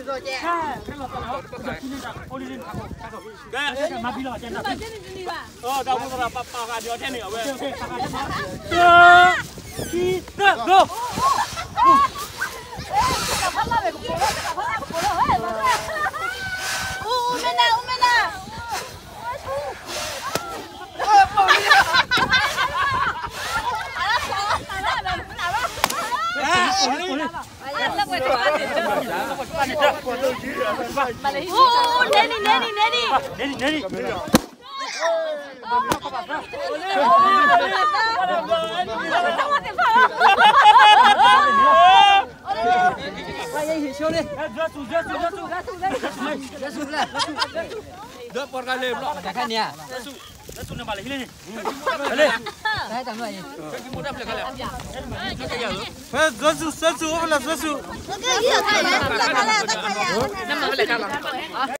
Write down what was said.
Hãy subscribe cho kênh Ghiền Mì Gõ để không bỏ lỡ những video hấp dẫn.